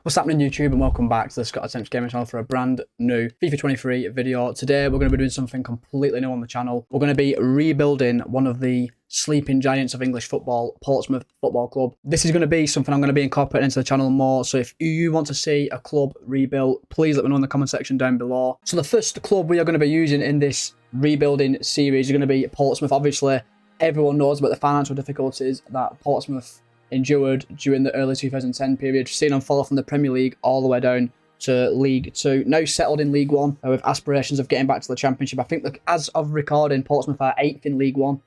What's happening YouTube, and welcome back to the Scott Attempts Gaming channel for a brand new FIFA 23 video. Today we're going to be doing something completely new on the channel. We're going to be rebuilding one of the sleeping giants of English football, Portsmouth Football Club. This is going to be something I'm going to be incorporating into the channel more, so if you want to see a club rebuilt, please let me know in the comment section down below. So the first club we are going to be using in this rebuilding series is going to be Portsmouth. Obviously, everyone knows about the financial difficulties that Portsmouth endured during the early 2010 period, seeing them fall from the Premier League all the way down to League 2. Now settled in League 1 with aspirations of getting back to the Championship. I think, look, as of recording, Portsmouth are 8th in League 1.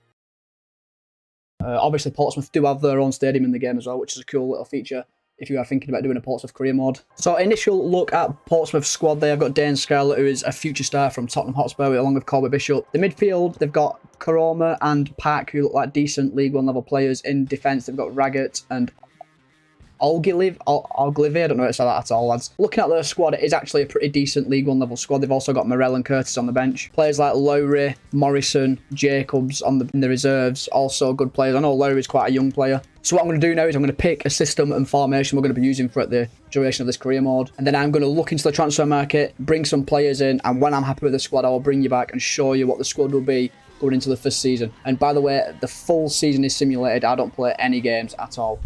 Obviously, Portsmouth do have their own stadium in the game as well, which is a cool little feature if you are thinking about doing a Portsmouth career mode. So initial look at Portsmouth's squad, they have got Dane Scarlett, who is a future star from Tottenham Hotspur, along with Colby Bishop. The midfield, they've got Karoma and Park, who look like decent League 1 level players. In defence, they've got Raggett and Ogilvy. I don't know how to say that at all, lads. Looking at their squad, it is actually a pretty decent League 1 level squad. They've also got Morel and Curtis on the bench. Players like Lowry, Morrison, Jacobs in the reserves, also good players. I know Lowry's quite a young player. So what I'm going to do now is I'm going to pick a system and formation we're going to be using for the duration of this career mode. And then I'm going to look into the transfer market, bring some players in, and when I'm happy with the squad, I will bring you back and show you what the squad will be going into the first season. And by the way, the full season is simulated. I don't play any games at all.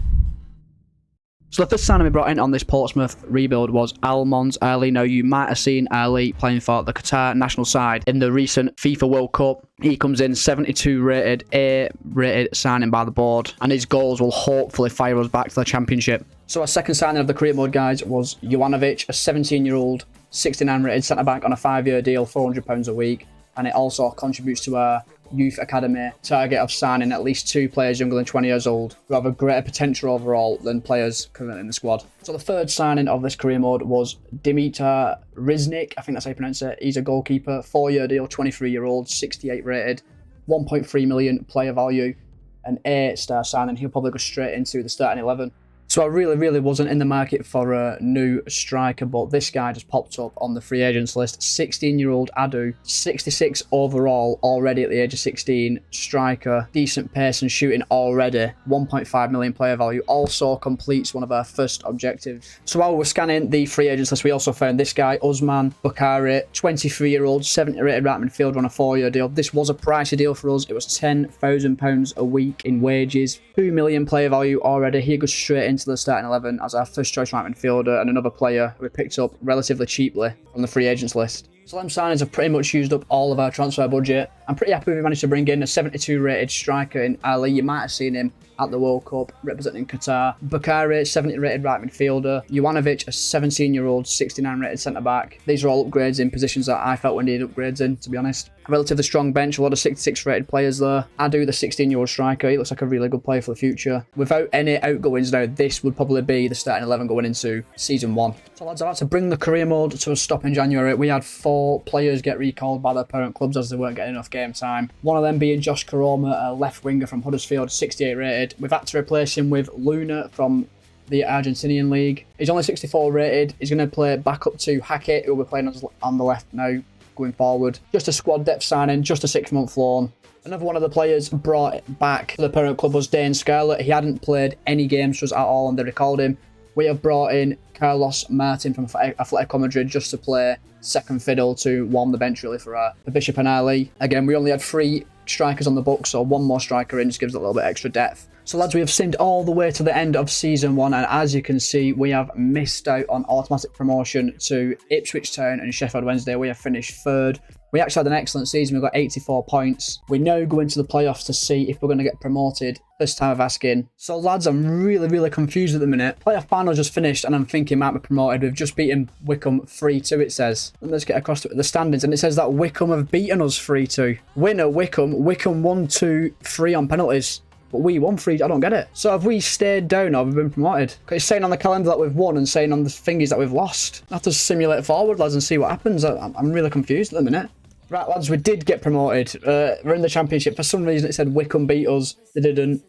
So the first signing we brought in on this Portsmouth rebuild was Almond Ali. Now, you might have seen Ali playing for the Qatar national side in the recent FIFA World Cup. He comes in 72 rated, A rated signing by the board, and his goals will hopefully fire us back to the Championship. So our second signing of the career mode, guys, was Jovanovic, a 17-year-old, 69 rated centre-back on a 5-year deal, £400 a week. And it also contributes to our youth academy target of signing at least 2 players younger than 20 years old who have a greater potential overall than players currently in the squad. So the third signing of this career mode was Dimitar Riznik. I think that's how you pronounce it. He's a goalkeeper, 4-year deal, 23-year-old, 68 rated, 1.3 million player value, an A-star signing. He'll probably go straight into the starting 11. So I really wasn't in the market for a new striker, but this guy just popped up on the free agents list. 16-year-old Adu, 66 overall already at the age of 16, striker, decent pace and shooting already, 1.5 million player value, also completes one of our first objectives. So while we were scanning the free agents list, we also found this guy, Usman Bakari, 23-year-old, 70 rated right midfielder on a 4-year deal. This was a pricey deal for us. It was £10,000 a week in wages, 2 million player value already. He goes straight into the starting 11 as our first choice right midfielder and another player we picked up relatively cheaply from the free agents list. So them signings have pretty much used up all of our transfer budget. I'm pretty happy we managed to bring in a 72 rated striker in Ali. You might have seen him at the World Cup representing Qatar. Bakari, 70 rated right midfielder. Jovanovic, a 17-year-old, 69 rated centre-back. These are all upgrades in positions that I felt we needed upgrades in, to be honest. A relatively strong bench, a lot of 66 rated players there. Adu, the 16-year-old striker, he looks like a really good player for the future. Without any outgoings now, this would probably be the starting 11 going into Season 1. So lads, I've had to bring the career mode to a stop in January. We had 4 players get recalled by their parent clubs as they weren't getting enough game time. One of them being Josh Karoma, a left winger from Huddersfield, 68 rated. We've had to replace him with Luna from the Argentinian league. He's only 64 rated. He's going to play back up to Hackett, who will be playing on the left now going forward. Just a squad depth signing, just a 6-month loan. Another one of the players brought back to the parent club was Dane Scarlett. He hadn't played any games for us at all and they recalled him. We have brought in Carlos Martin from Atletico Madrid just to play second fiddle to warm the bench really for Bishop and Ali. Again, we only had 3 strikers on the book, so 1 more striker in just gives it a little bit extra depth. So lads, we have simmed all the way to the end of Season 1, and as you can see, we have missed out on automatic promotion to Ipswich Town and Sheffield Wednesday. We have finished 3rd. We actually had an excellent season. We've got 84 points. We now go into the playoffs to see if we're going to get promoted. First time of asking. So lads, I'm really confused at the minute. Playoff final just finished and I'm thinking might be promoted. We've just beaten Wickham 3-2, it says. And let's get across to the standings, and it says that Wickham have beaten us 3-2. Winner Wickham. Wickham 1-2-3 on penalties. But we won 3. I don't get it. So have we stayed down or have we been promoted? Because it's saying on the calendar that we've won and saying on the thingies that we've lost. I have to simulate forward, lads, and see what happens. I'm really confused at the minute. Right, lads, we did get promoted. We're in the Championship. For some reason, it said Wickham beat us. They didn't.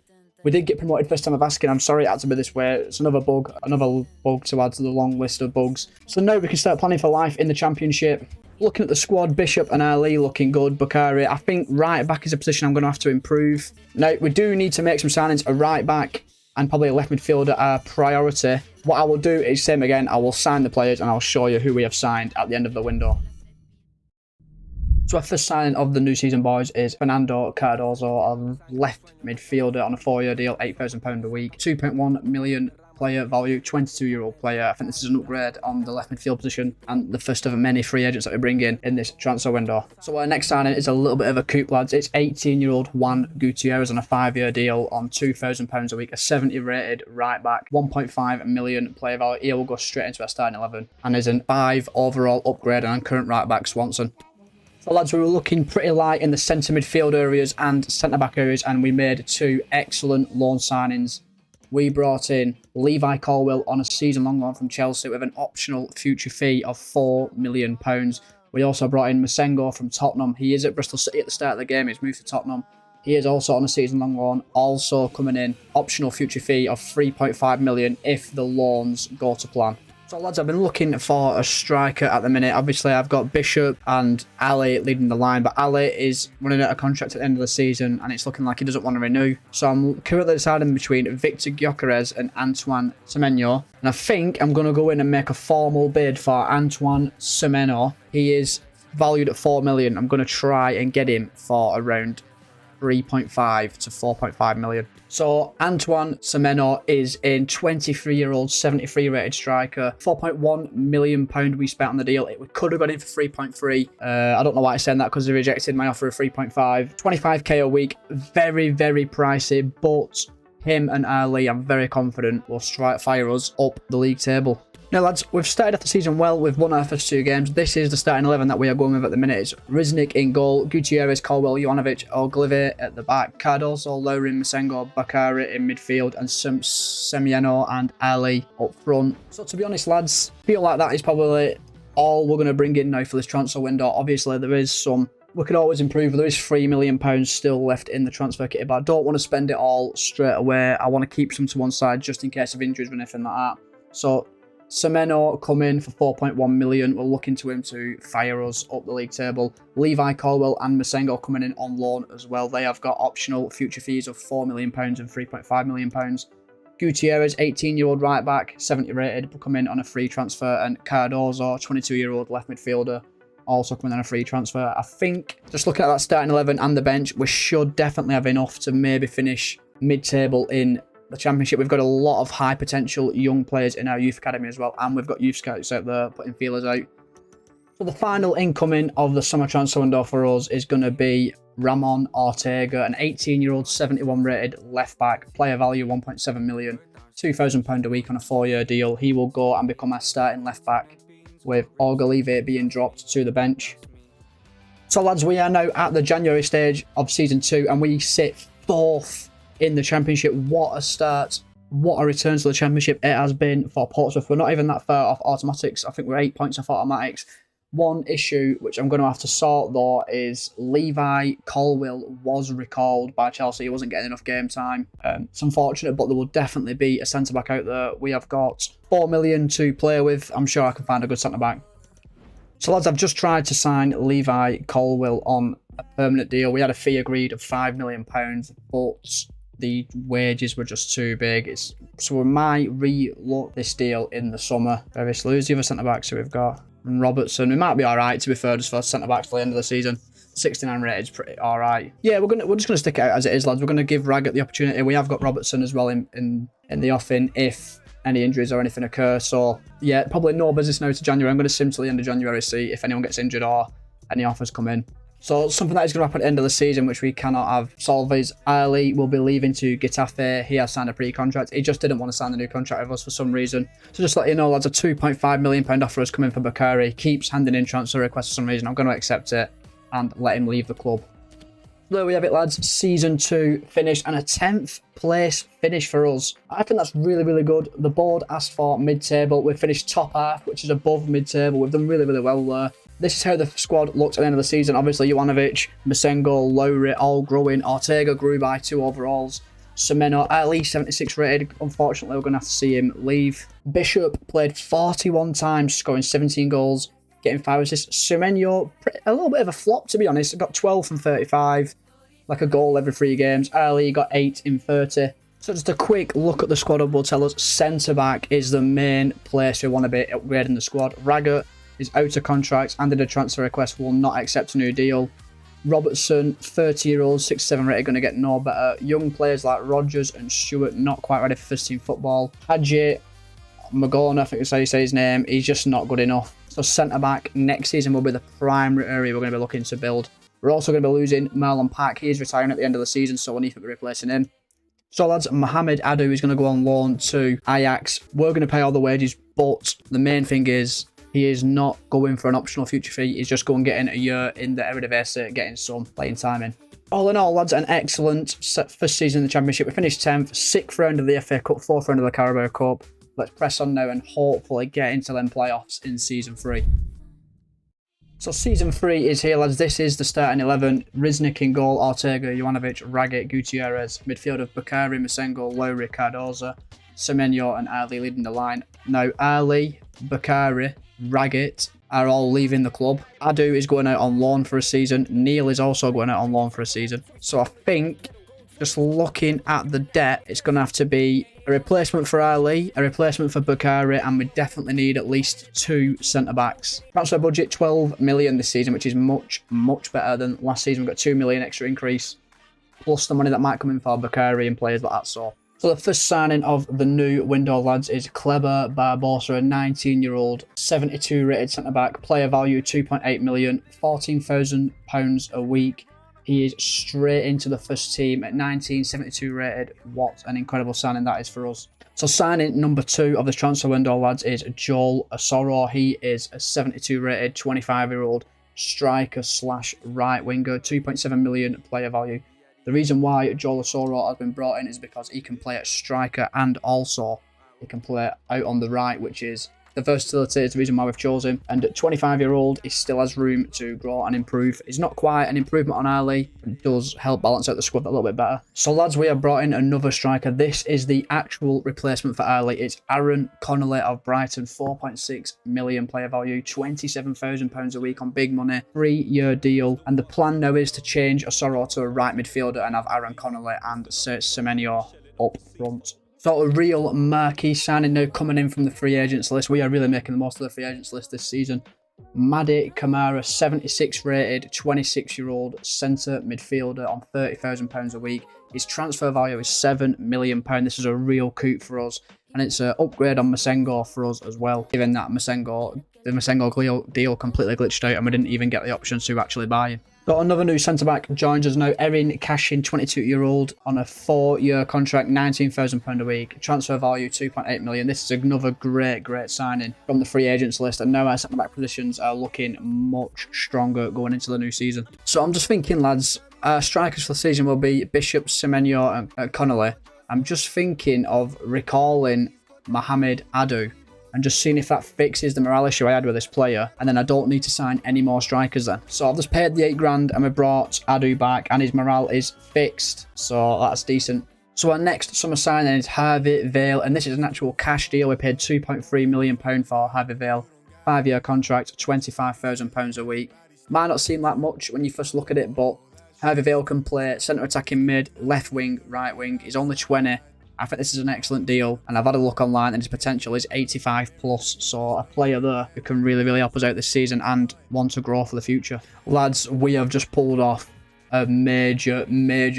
We did get promoted first time of asking. I'm sorry it had to be this way. It's another bug to add to the long list of bugs. So now we can start planning for life in the Championship. Looking at the squad, Bishop and Ali looking good. Bakari, I think right back is a position I'm going to have to improve. Now, we do need to make some signings. A right back and probably a left midfielder are priority. What I will do is same again. I will sign the players and I'll show you who we have signed at the end of the window. So our first signing of the new season, boys, is Fernando Cardozo, a left midfielder on a 4-year deal, £8,000 a week, 2.1 million player value, 22-year-old player. I think this is an upgrade on the left midfield position and the first of many free agents that we bring in this transfer window. So our next signing is a little bit of a coup, lads. It's 18-year-old Juan Gutierrez on a 5-year deal on £2,000 a week, a 70 rated right back, 1.5 million player value. He will go straight into our starting 11 and is a 5 overall upgrade on current right back Swanson. So lads, we were looking pretty light in the centre midfield areas and centre back areas, and we made 2 excellent loan signings. We brought in Levi Colwill on a season-long loan from Chelsea with an optional future fee of £4 million. We also brought in Masengo from Tottenham. He is at Bristol City at the start of the game. He's moved to Tottenham. He is also on a season-long loan, also coming in optional future fee of £3.5 million if the loans go to plan. So lads, I've been looking for a striker at the minute. Obviously, I've got Bishop and Ali leading the line, but Ali is running out of contract at the end of the season, and it's looking like he doesn't want to renew. So I'm currently deciding between Victor Gyökeres and Antoine Semenyo, and I think I'm going to go in and make a formal bid for Antoine Semenyo. He is valued at £4 million. I'm going to try and get him for around 3.5 to 4.5 million. So Antoine Semenyo is a 23-year-old 73 rated striker. £4.1 million we spent on the deal. We could have got him for 3.3. I don't know why I said that, because they rejected my offer of 3.5. 25k a week, very, very pricey, but him and Ali, I'm very confident, will fire us up the league table. Now lads, we've started off the season well. We've won our first 2 games. This is the starting 11 that we are going with at the minute. It's Riznik in goal, Gutierrez, Colwell, Jovanovic, Oglive at the back, Cardozo, Lauren, Masengo, Bakari in midfield, and Semenyo and Ali up front. So to be honest lads, I feel like that is probably all we're going to bring in now for this transfer window. Obviously there is some, we could always improve. There is £3 million still left in the transfer kit, but I don't want to spend it all straight away. I want to keep some to one side just in case of injuries or anything like that. So Semenyo come in for 4.1 million. We're looking to him to fire us up the league table. Levi Colwell and Masengo coming in on loan as well. They have got optional future fees of £4 million and £3.5 million. Gutierrez, 18-year-old right back, 70 rated, will come in on a free transfer. And Cardozo, 22-year-old left midfielder, also coming on a free transfer. I think, just looking at that starting 11 and the bench, we should definitely have enough to maybe finish mid-table in the Championship. We've got a lot of high potential young players in our youth academy as well, and we've got youth scouts out there putting feelers out. So the final incoming of the summer transfer window for us is going to be Ramon Ortega, an 18-year-old 71 rated left back, player value 1.7 million, £2,000 a week on a 4-year deal. He will go and become our starting left back, with Oglive being dropped to the bench. So lads, we are now at the January stage of season 2, and we sit 4th in the Championship. What a start. What a return to the Championship it has been for Portsmouth. We're not even that far off automatics. I think we're 8 points off automatics. One issue which I'm going to have to sort though is Levi Colwill was recalled by Chelsea. He wasn't getting enough game time. It's unfortunate, but there will definitely be a centre-back out there. We have got 4 million to play with. I'm sure I can find a good centre-back. So lads, I've just tried to sign Levi Colwill on a permanent deal. We had a fee agreed of £5 million, but the wages were just too big. So we might re-look this deal in the summer. Very slow. Who's the other centre-backs who we've got? And Robertson. We might be alright, to be fair, just for centre-backs for the end of the season. 69 rated is pretty alright. Yeah, we're just going to stick it out as it is, lads. We're going to give Raggett the opportunity. We have got Robertson as well in the offing if any injuries or anything occur. So yeah, probably no business now to January. I'm going to sim till the end of January, see if anyone gets injured or any offers come in. So something that is going to happen at the end of the season, which we cannot have solved, is Ali will be leaving to Getafe. He has signed a pre-contract. He just didn't want to sign the new contract with us for some reason. So just let you know, lads, a £2.5 million offer has come in for Bakari. Keeps handing in transfer requests for some reason. I'm going to accept it and let him leave the club. There we have it, lads. Season 2 finished and a 10th place finish for us. I think that's really, really good. The board asked for mid-table. We've finished top half, which is above mid-table. We've done really, really well there. This is how the squad looked at the end of the season. Obviously, Jovanovic, Masengo, Lowry all growing. Ortega grew by 2 overalls. Semenyo, at least 76 rated. Unfortunately, we're going to have to see him leave. Bishop played 41 times, scoring 17 goals, getting 5 assists. Semenyo, a little bit of a flop, to be honest. Got 12 from 35, like a goal every 3 games. Ali got 8 in 30. So just a quick look at the squad will tell us centre-back is the main place we want to be upgrading the squad. Raggett is out of contract and in a transfer request, will not accept a new deal. Robertson, 30-year-old, 67 rated, going to get no better. Young players like Rogers and Stewart, not quite ready for first-team football. Hadji Magona, I think that's how you say his name, he's just not good enough. So centre-back next season will be the primary area we're going to be looking to build. We're also going to be losing Marlon Pack. He is retiring at the end of the season, so we'll need to be replacing him. So lads, Mohamed Adu is going to go on loan to Ajax. We're going to pay all the wages, but the main thing is he is not going for an optional future fee. He's just going getting a year in the Eredivisie, getting some playing time in. All in all, lads, an excellent first season in the Championship. We finished 10th, 6th round of the FA Cup, 4th round of the Carabao Cup. Let's press on now and hopefully get into them playoffs in Season 3. So Season 3 is here, lads. This is the starting 11. Riznik in goal, Ortega, Jovanovic, Raggett, Gutierrez. Midfield of Bakary, Masengo, Lowry, Cardoza, Semenyo and Ali leading the line. Now, Ali, Bakary, Raggett are all leaving the club. Adu is going out on loan for a season. Neil is also going out on loan for a season. So I think, just looking at the debt, it's going to have to be a replacement for Ali, a replacement for Bakary, and we definitely need at least 2 centre-backs. Transfer budget, 12 million this season, which is much, much better than last season. We've got 2 million extra increase, plus the money that might come in for Bakary and players like that. So the first signing of the new window, lads, is Kleber Barbosa, a 19-year-old, 72 rated centre-back, player value 2.8 million, £14,000 a week. He is straight into the first team at 1972 rated. What an incredible signing that is for us. So signing number 2 of this transfer window, lads, is Joel Asoro. He is a 72 rated, 25-year-old striker slash right winger, 2.7 million player value. The reason why Joel Asoro has been brought in is because he can play at striker and also he can play out on the right, which is the versatility is the reason why we've chosen him. And at 25-year-old, he still has room to grow and improve. He's not quite an improvement on Ali, but it does help balance out the squad a little bit better. So lads, we have brought in another striker. This is the actual replacement for Ali. It's Aaron Connolly of Brighton, 4.6 million player value, £27,000 a week on big money, 3-year deal. And the plan now is to change Asoro to a right midfielder and have Aaron Connolly and Semenyo up front. So a real marquee signing now coming in from the free agents list. We are really making the most of the free agents list this season. Madi Kamara, 76 rated, 26-year-old centre midfielder on £30,000 a week. His transfer value is £7 million. This is a real coup for us. And it's an upgrade on Masengo for us as well, given that the Masengo deal completely glitched out and we didn't even get the option to actually buy him. Got another new centre-back joins us now, Erin Cashin, 22-year-old, on a 4-year contract, £19,000 a week. Transfer value, 2.8 million. This is another great signing from the free agents list, and now our centre-back positions are looking much stronger going into the new season. So I'm just thinking, lads, our strikers for the season will be Bishop, Semenyo and Connolly. I'm just thinking of recalling Mohamed Adu and just seeing if that fixes the morale issue I had with this player, and then I don't need to sign any more strikers then. So I've just paid the £8,000 and we brought Adu back and his morale is fixed, so that's decent. So our next summer signing is Harvey Vale, and this is an actual cash deal. We paid £2.3 million for Harvey Vale, 5-year contract, £25,000 a week. Might not seem like much when you first look at it, but Harvey Vale can play centre attacking mid, left wing, right wing. He's only 20. I think this is an excellent deal, and I've had a look online and his potential is 85 plus, so a player there who can really help us out this season and want to grow for the future. Lads, we have just pulled off a major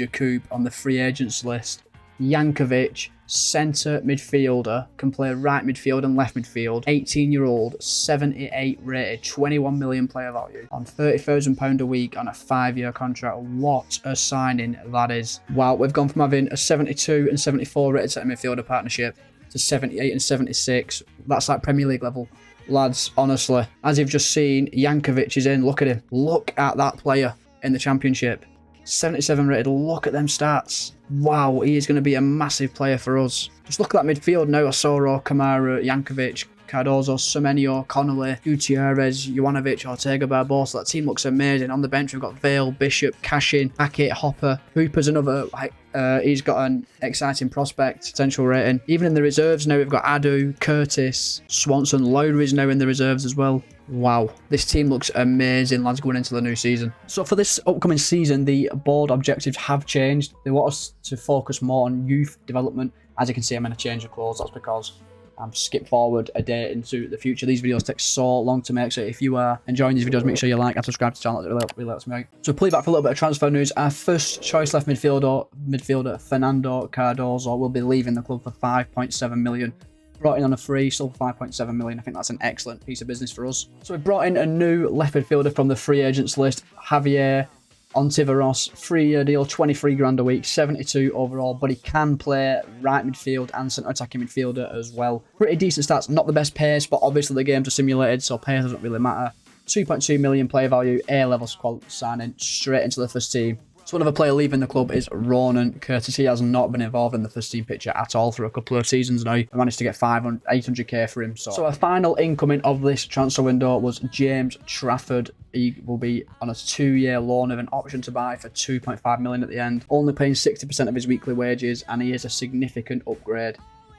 coup on the free agents list. Jankovic, centre midfielder, can play right midfield and left midfield. 18-year-old, 78 rated, 21 million player value on £30,000 a week on a 5-year contract. What a signing that is. Wow, we've gone from having a 72 and 74 rated centre midfielder partnership to 78 and 76. That's like Premier League level. Lads, honestly, as you've just seen, Jankovic is in. Look at him. Look at that player in the Championship. 77 rated, look at them stats. Wow, he is going to be a massive player for us. Just look at that midfield now. Asoro, Kamara, Jankovic, Cardozo, Semenyo, Connolly, Gutierrez, Jovanovic, Ortega, Barbosa. That team looks amazing. On the bench, we've got Vale, Bishop, Cashin, Hackett, Hopper. Hooper's another He's got an exciting prospect, potential rating. Even in the reserves now, we've got Adu, Curtis, Swanson, Lowry's now in the reserves as well. Wow, this team looks amazing, lads, going into the new season. So for this upcoming season, the board objectives have changed. They want us to focus more on youth development. As you can see, I'm in a change of clothes. That's because I'm skip forward a day into the future. These videos take so long to make, so if you are enjoying these videos, make sure you like and subscribe to the channel. It really helps me out. So play back for a little bit of transfer news. Our first choice left midfielder Fernando Cardozo will be leaving the club for 5.7 million. Brought in on a free, sold for 5.7 million. I think that's an excellent piece of business for us. So we brought in a new left midfielder from the free agents list, Javier Ontiveros, 3-year deal, 23 grand a week, 72 overall, but he can play right midfield and centre attacking midfielder as well. Pretty decent stats, not the best pace, but obviously the games are simulated, so pace doesn't really matter. 2.2 million player value, A-level squad signing, straight into the first team. So another player leaving the club is Ronan Curtis. He has not been involved in the first team picture at all for a couple of seasons now. I managed to get 800k for him. So a final incoming of this transfer window was James Trafford. He will be on a 2-year loan with an option to buy for 2.5 million at the end. Only paying 60% of his weekly wages, and he is a significant upgrade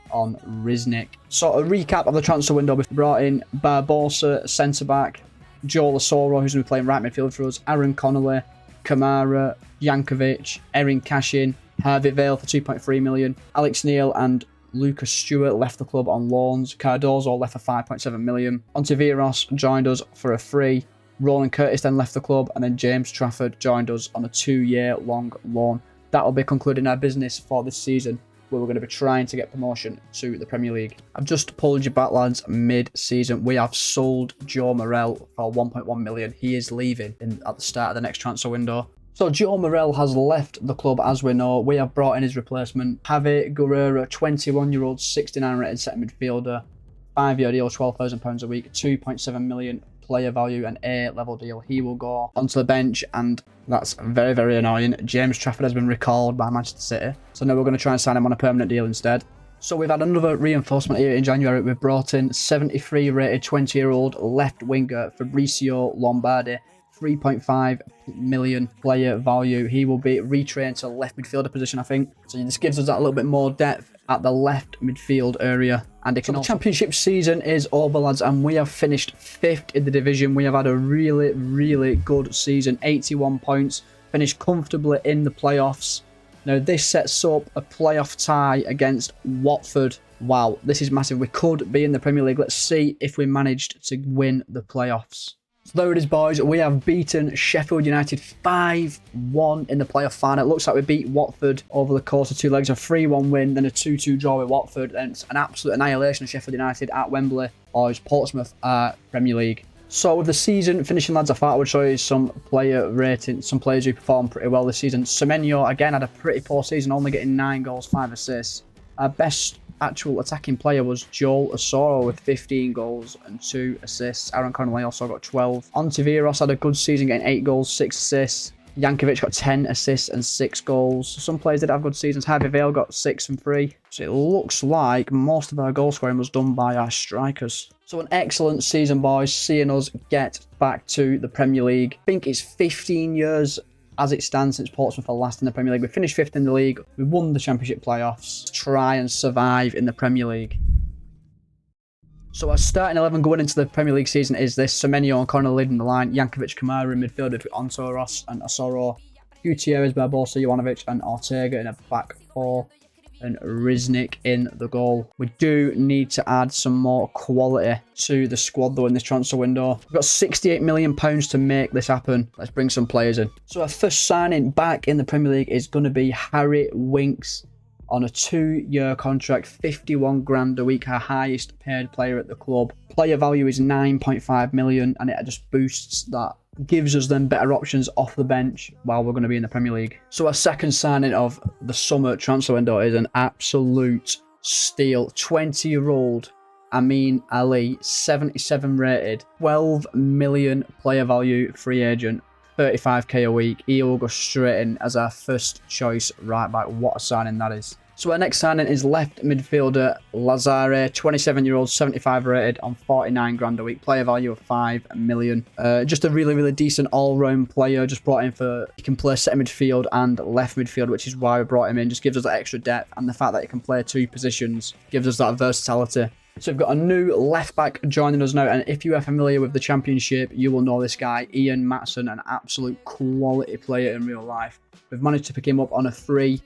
on Riznik. So a recap of the transfer window. We've brought in Barbosa, centre-back, Joel Asoro, who's going to be playing right midfield for us, Aaron Connolly, Kamara, Jankovic, Erin Cashin, Harvey Vale for 2.3 million. Alex Neil and Lucas Stewart left the club on loans. Cardozo left for 5.7 million. Ontiveros joined us for a free. Roland Curtis then left the club, and then James Trafford joined us on a 2-year long loan. That will be concluding our business for this season, where we're going to be trying to get promotion to the Premier League. I've just pulled you back, lads, mid-season. We have sold Joe Morel for 1.1 million. He is leaving at the start of the next transfer window. So Joe Morel has left the club, as we know. We have brought in his replacement, Javi Guerrero, 21-year-old, 69 rated centre midfielder, 5-year deal, £12,000 a week, 2.7 million player value, and A-level deal. He will go onto the bench, and that's very, very annoying. James Trafford has been recalled by Manchester City, so now we're going to try and sign him on a permanent deal instead. So we've had another reinforcement here in January. We've brought in 73 rated 20-year-old left winger Fabrizio Lombardi, 3.5 million player value. He will be retrained to left midfielder position, I think. So this gives us that a little bit more depth at the left midfield area. And it can the championship season is over, lads, and we have finished 5th in the division. We have had a really, really good season. 81 points, finished comfortably in the playoffs. Now this sets up a playoff tie against Watford. Wow, this is massive. We could be in the Premier League. Let's see if we managed to win the playoffs. So there it is, boys. We have beaten Sheffield United 5-1 in the playoff final. It looks like we beat Watford over the course of 2 legs. A 3-1 win, then a 2-2 draw with Watford. Then it's an absolute annihilation of Sheffield United at Wembley. Boys, Portsmouth are Premier League. So with the season finishing, lads, I thought I would show you some player ratings, some players who performed pretty well this season. Semenyo, again, had a pretty poor season, only getting 9 goals, 5 assists. Our best actual attacking player was Joel Asoro with 15 goals and 2 assists. Aaron Connolly also got 12. Ontiveros had a good season, getting 8 goals, 6 assists. Jankovic got 10 assists and 6 goals. Some players did have good seasons. Harvey Vale got 6 and 3. So it looks like most of our goal scoring was done by our strikers. So an excellent season, boys, seeing us get back to the Premier League. I think it's 15 years as it stands since Portsmouth are last in the Premier League. We finished 5th in the league. We won the Championship playoffs to try and survive in the Premier League. So our starting 11 going into the Premier League season is this: Semenyo and Connor leading the line, Jankovic, Kamara in midfield with Ontoros and Asoro, Gutierrez, Barbosa, Jovanovic and Ortega in a back 4, and Riznik in the goal. We do need to add some more quality to the squad though in this transfer window. We've got £68 million to make this happen. Let's bring some players in. So our first signing back in the Premier League is going to be Harry Winks on a 2-year contract, 51 grand a week, our highest paid player at the club. Player value is 9.5 million, and it just boosts that, gives us then better options off the bench while we're going to be in the Premier League. So our second signing of the summer transfer window is an absolute steal. 20-year-old Amin Ali, 77 rated, 12 million player value, free agent, 35k a week. He will go straight in as our first choice right back. What a signing that is. So our next signing is left midfielder Lazare, 27-year-old, 75 rated on 49 grand a week, player value of 5 million. Just a really, really decent all-round player. Just brought in for, he can play centre midfield and left midfield, which is why we brought him in. Just gives us that extra depth, and the fact that he can play 2 positions gives us that versatility. So we've got a new left back joining us now, and if you are familiar with the Championship, you will know this guy, Ian Matson, an absolute quality player in real life. We've managed to pick him up on a free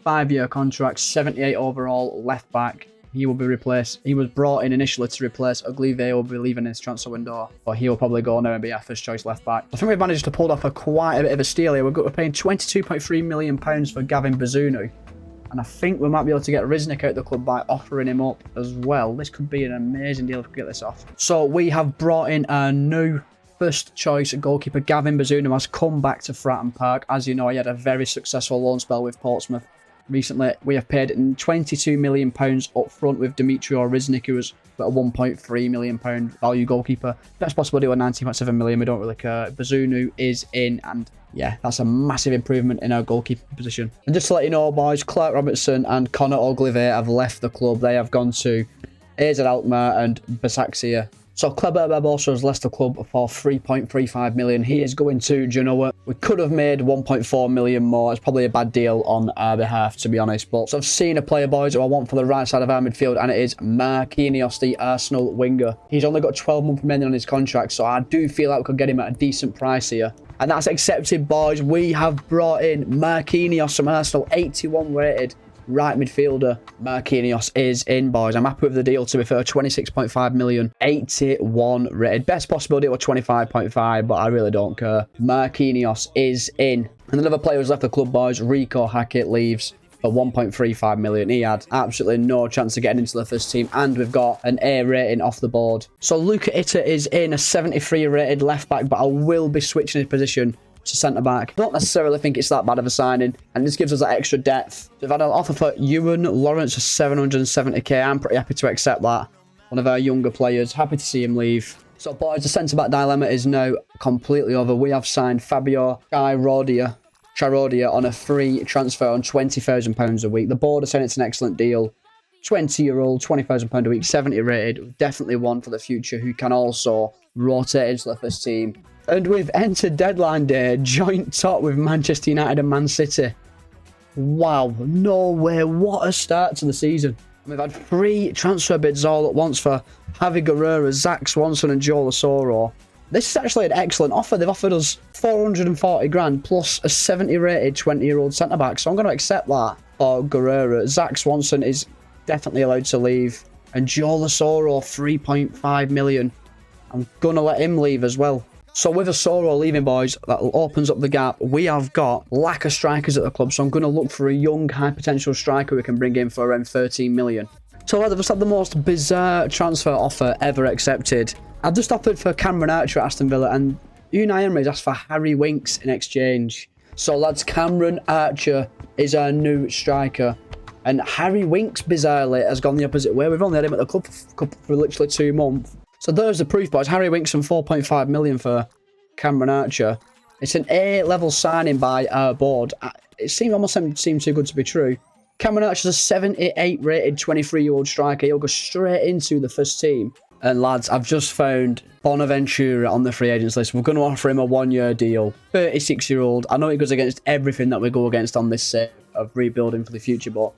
5-year contract, 78 overall, left back. He will be replaced. He was brought in initially to replace Uglive, who will be leaving this transfer window, but he will probably go now and be our first choice left back. I think we've managed to pull off quite a bit of a steal here. We're paying £22.3 million for Gavin Bazunu, and I think we might be able to get Riznik out of the club by offering him up as well. This could be an amazing deal if we get this off. So we have brought in a new first choice goalkeeper. Gavin Bazunu has come back to Fratton Park. As you know, he had a very successful loan spell with Portsmouth. Recently, we have paid £22 million up front with Dimitri Riznik, who was a £1.3 million value goalkeeper. Best possibility with £19.7 million, we don't really care. Bazunu is in, and yeah, that's a massive improvement in our goalkeeping position. And just to let you know, boys, Clark Robertson and Connor Uglive have left the club. They have gone to AZ Alkmaar and Basaksehir. So Kleber Barbosa has left the club for £3.35 million. He is going to Genoa. We could have made £1.4 million more. It's probably a bad deal on our behalf, to be honest. But so I've seen a player, boys, who I want for the right side of our midfield, and it is Marquinhos, the Arsenal winger. He's only got 12 months remaining on his contract, so I do feel like we could get him at a decent price here. And that's accepted, boys. We have brought in Marquinhos from Arsenal, 81 rated. Right midfielder Marquinhos is in, boys. I'm happy with the deal, to be fair. 26.5 million, 81 rated. Best possibility was 25.5, but I really don't care. Marquinhos is in. And another player who's left the club, boys, Rico Hackett, leaves for 1.35 million. He had absolutely no chance of getting into the first team, and we've got an A rating off the board. So Luca Itta is in, a 73 rated left back, but I will be switching his position to centre back. I don't necessarily think it's that bad of a signing, and this gives us that extra depth. We've had an offer for Ewan Lawrence for 770k. I'm pretty happy to accept that. One of our younger players. Happy to see him leave. So, boys, the centre back dilemma is now completely over. We have signed Fabio Charodia on a free transfer on £20,000 a week. The board are saying it's an excellent deal. 20-year-old, £20,000 a week, 70 rated. Definitely one for the future who can also rotate into the first team. And we've entered deadline day, joint top with Manchester United and Man City. Wow, no way, what a start to the season. We've had 3 transfer bids all at once for Javi Guerrero, Zach Swanson and Joe Lasoro. This is actually an excellent offer. They've offered us 440 grand plus a 70 rated 20-year-old centre-back. So I'm going to accept that for Guerrero. Zach Swanson is definitely allowed to leave. And Joe Lasoro, 3.5 million. I'm going to let him leave as well. So with Asoro leaving, boys, that opens up the gap. We have got lack of strikers at the club, so I'm going to look for a young, high-potential striker we can bring in for around 13 million. So I've just had the most bizarre transfer offer ever accepted. I've just offered for Cameron Archer at Aston Villa, and Unai Emery's asked for Harry Winks in exchange. So, lads, Cameron Archer is our new striker. And Harry Winks, bizarrely, has gone the opposite way. We've only had him at the club for literally 2 months. So there's the proof, boys. Harry Winks and 4.5 million for Cameron Archer. It's an A-level signing by our board. It almost seemed too good to be true. Cameron Archer's a 78 rated 23-year-old striker. He'll go straight into the first team. And lads, I've just found Bonaventura on the free agents list. We're going to offer him a 1-year deal. 36-year-old. I know he goes against everything that we go against on this set of rebuilding for the future, but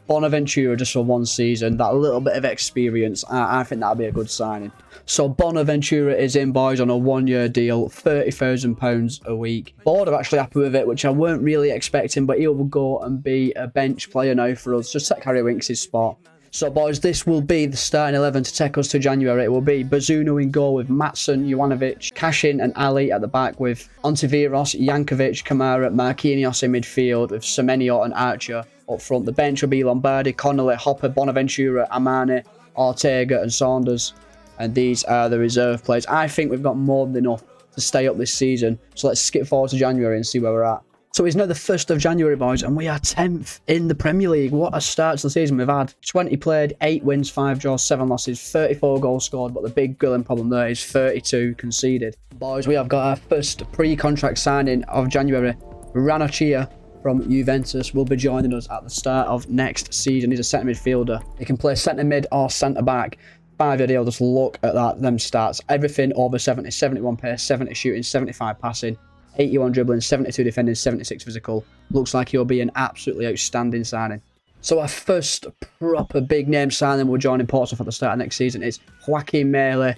Bonaventura just for 1 season, that little bit of experience, I think that'll be a good signing. So Bonaventura is in, boys, on a 1-year deal, £30,000 a week. Board are actually happy with it, which I weren't really expecting, but he will go and be a bench player now for us. Just take Harry Winks' spot. So, boys, this will be the starting 11 to take us to January. It will be Bazunu in goal with Matson, Jovanovic, Cashin and Ali at the back with Ontiveros, Jankovic, Kamara, Marquinhos in midfield with Semenyo and Archer up front. The bench will be Lombardi, Connolly, Hopper, Bonaventura, Amane, Ortega and Saunders. And these are the reserve players. I think we've got more than enough to stay up this season. So let's skip forward to January and see where we're at. So it's now the 1st of January, boys, and we are 10th in the Premier League. What a start to the season we've had. 20 played, 8 wins, 5 draws, 7 losses, 34 goals scored, but the big grilling problem there is 32 conceded. Boys, we have got our first pre-contract signing of January. Ranocchia, from Juventus will be joining us at the start of next season. He's a centre midfielder. He can play centre mid or centre back. 5-year deal, just look at them stats. Everything over 70, 71 pace, 70 shooting, 75 passing, 81 dribbling, 72 defending, 76 physical. Looks like he'll be an absolutely outstanding signing. So our first proper big name signing we're joining Portsmouth at the start of next season is Joaquin Mele.